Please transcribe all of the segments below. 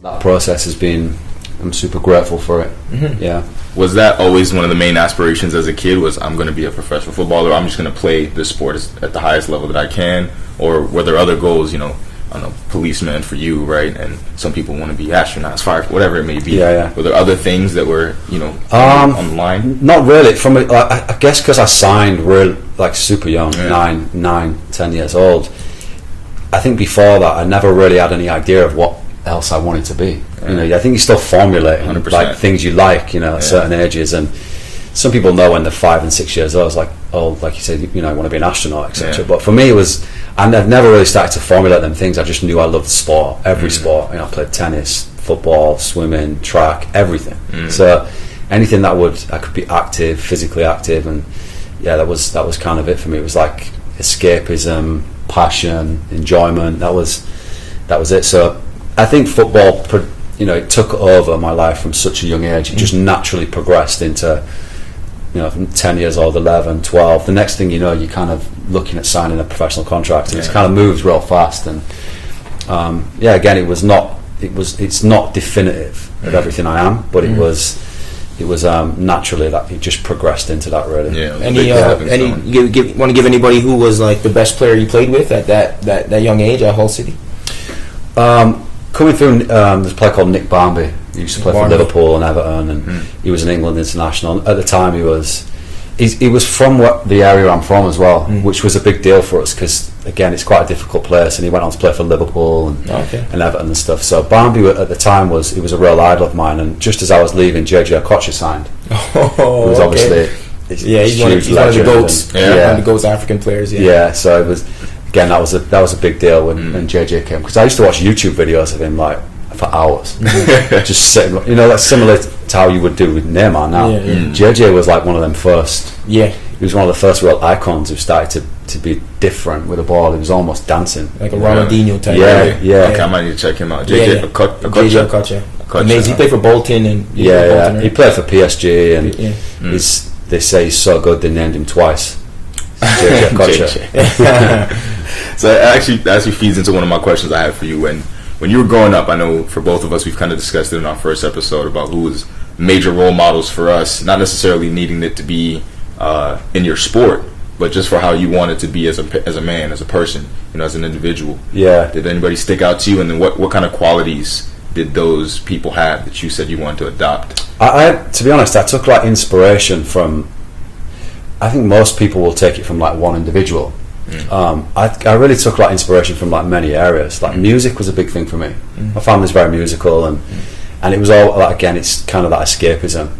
That process has been, I'm super grateful for it. Yeah. Was that always one of the main aspirations as a kid, was I'm going to be a professional footballer, I'm just going to play this sport at the highest level that I can? Or were there other goals, you know, I don't know, policeman for you, right? And some people want to be astronauts, fire, whatever it may be. Yeah. Were there other things that were, you know, on the line? Not really. I guess because I signed real, like super young, 10 years old. I think before that, I never really had any idea of what else I wanted to be. You know, I think you're still formulating 100%. like things you like, you know, at certain ages, and some people know when they're 5 and 6 years old, like you said, you know, I want to be an astronaut, etc. But for me, it was, and I've never really started to formulate them things. I just knew I loved sport, every sport. You know, I played tennis, football, swimming, track, everything. So anything I could be active, physically active, and yeah, that was kind of it for me. It was like escapism, passion, enjoyment. That was it. So I think football, you know, it took over my life from such a young age. It just naturally progressed into, you know, from 10 years old, 11, 12. The next thing you know, you're kind of looking at signing a professional contract, and it's kind of moves real fast. And again, it's not definitive of everything I am, but it was naturally that it just progressed into that, really. Yeah. Want to give anybody who was like the best player you played with at that young age at Hull City? Coming through, there's a player called Nick Barmby. He used to play for Liverpool and Everton, and he was an England international. At the time, he was from the area I'm from as well, which was a big deal for us because, again, it's quite a difficult place, and he went on to play for Liverpool and Everton and stuff. So Barmby at the time was a real idol of mine, and just as I was leaving, JJ Okocha signed. Who was obviously he's one of the GOATs. One of the GOATs African players. Yeah, so it was. Again, that was a big deal when JJ came, because I used to watch YouTube videos of him like for hours, just sitting. You know, that's similar to how you would do with Neymar now. JJ was like one of them first. Yeah, he was one of the first real icons who started to be different with the ball. He was almost dancing, like a Ronaldinho type. Yeah. Okay, I might need to check him out. JJ Okocha. Amazing. He played for Bolton and he played for PSG, and they say he's so good they named him twice. JJ Okocha. So it actually feeds into one of my questions I had for you. When you were growing up, I know for both of us, we've kind of discussed it in our first episode about who was major role models for us, not necessarily needing it to be in your sport, but just for how you wanted to be as a man, as a person, you know, as an individual. Yeah. Did anybody stick out to you, and then what kind of qualities did those people have that you said you wanted to adopt? I to be honest, I took like inspiration from, I think most people will take it from like one individual. I really took like inspiration from like many areas. Like music was a big thing for me. My family's very musical, and it was all like, again, it's kind of that escapism.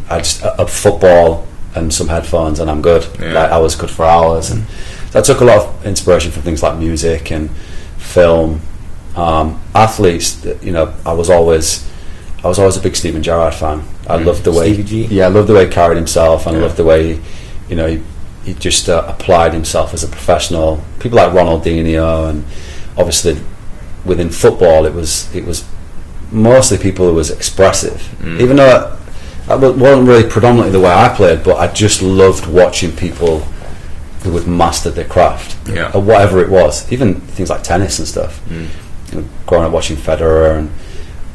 I just a football and some headphones and I'm good. Like I was good for hours, and so I took a lot of inspiration from things like music and film. Athletes, you know, I was always a big Steven Gerrard fan. I loved the way I loved the way he carried himself, and I loved the way he just applied himself as a professional. People like Ronaldinho, and obviously within football it was mostly people who was expressive, even though that wasn't really predominantly the way I played, but I just loved watching people who had mastered their craft, or whatever it was, even things like tennis and stuff. You know, growing up watching Federer, and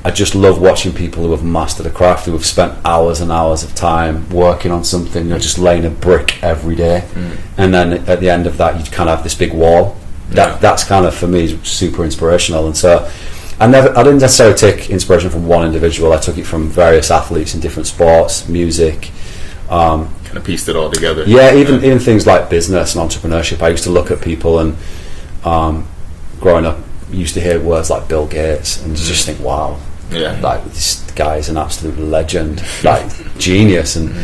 I just love watching people who have mastered a craft, who have spent hours and hours of time working on something, you know, just laying a brick every day, and then at the end of that you kind of have this big wall. That's kind of, for me, super inspirational. And so I didn't necessarily take inspiration from one individual. I took it from various athletes in different sports, music, kind of pieced it all together. Even things like business and entrepreneurship. I used to look at people, and growing up, used to hear words like Bill Gates and just think, wow, like this guy is an absolute legend, like genius. And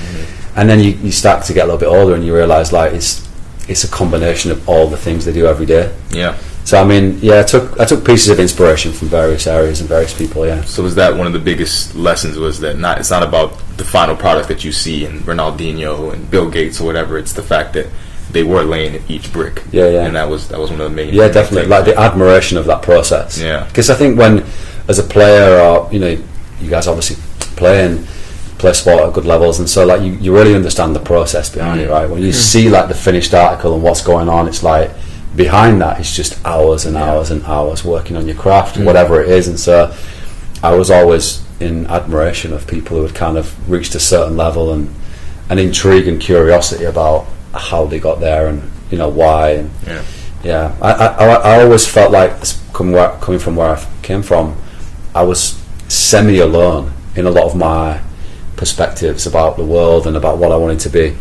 then you start to get a little bit older, and you realise like it's a combination of all the things they do every day. So I mean, I took pieces of inspiration from various areas and various people. So was that one of the biggest lessons, was that it's not about the final product that you see in Ronaldinho and Bill Gates or whatever, it's the fact that they were laying each brick. And that was one of the main definitely things. Like the admiration of that process. Because I think when, as a player, or you know, you guys obviously play sport at good levels, and so like you really understand the process behind it, right? When you see like the finished article and what's going on, it's like, behind that is just hours and hours and hours working on your craft, whatever it is. And so I was always in admiration of people who had kind of reached a certain level, and an intrigue and curiosity about how they got there and, you know, why. And I always felt like, coming from where I came from, I was semi-alone in a lot of my perspectives about the world and about what I wanted to be.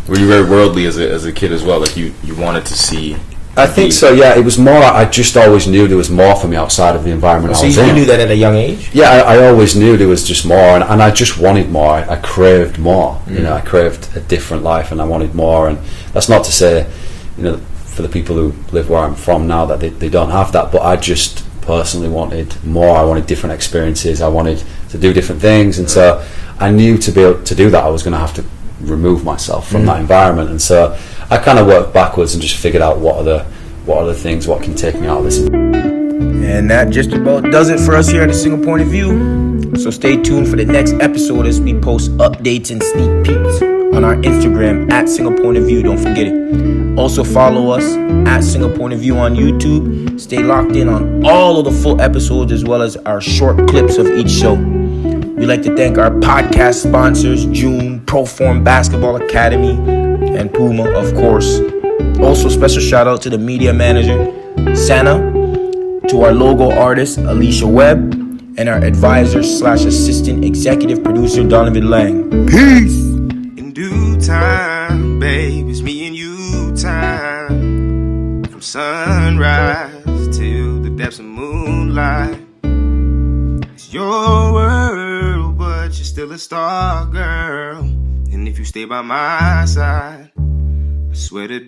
Were you very worldly as a kid as well? Like you wanted to see? I think so, yeah. It was more, I just always knew there was more for me outside of the environment I was in. So you knew that at a young age? Yeah, I always knew there was just more, and I just wanted more. I craved more. You know, I craved a different life, and I wanted more. And that's not to say, you know, for the people who live where I'm from now, that they don't have that, but I just personally wanted more. I wanted different experiences. I wanted to do different things, and so I knew to be able to do that, I was going to have to remove myself from that environment. And so I kind of worked backwards and just figured out what are the things, what can take me out of this. And that just about does it for us here at A Single Point of View. So stay tuned for the next episode as we post updates and sneak peeks on our Instagram at Single Point of View. Don't forget it. Also follow us at Single Point of View on YouTube. Stay locked in on all of the full episodes as well as our short clips of each show. We'd like to thank our podcast sponsors, June, Proform Basketball Academy, and Puma, of course. Also, special shout out to the media manager, Sana, to our logo artist, Alicia Webb, and our advisor/assistant executive producer, Donovan Lang. Peace! In due time, babe, it's me and you time. From sunrise till the depths of moonlight. It's your world, but you're still a star, girl. And if you stay by my side, I swear to do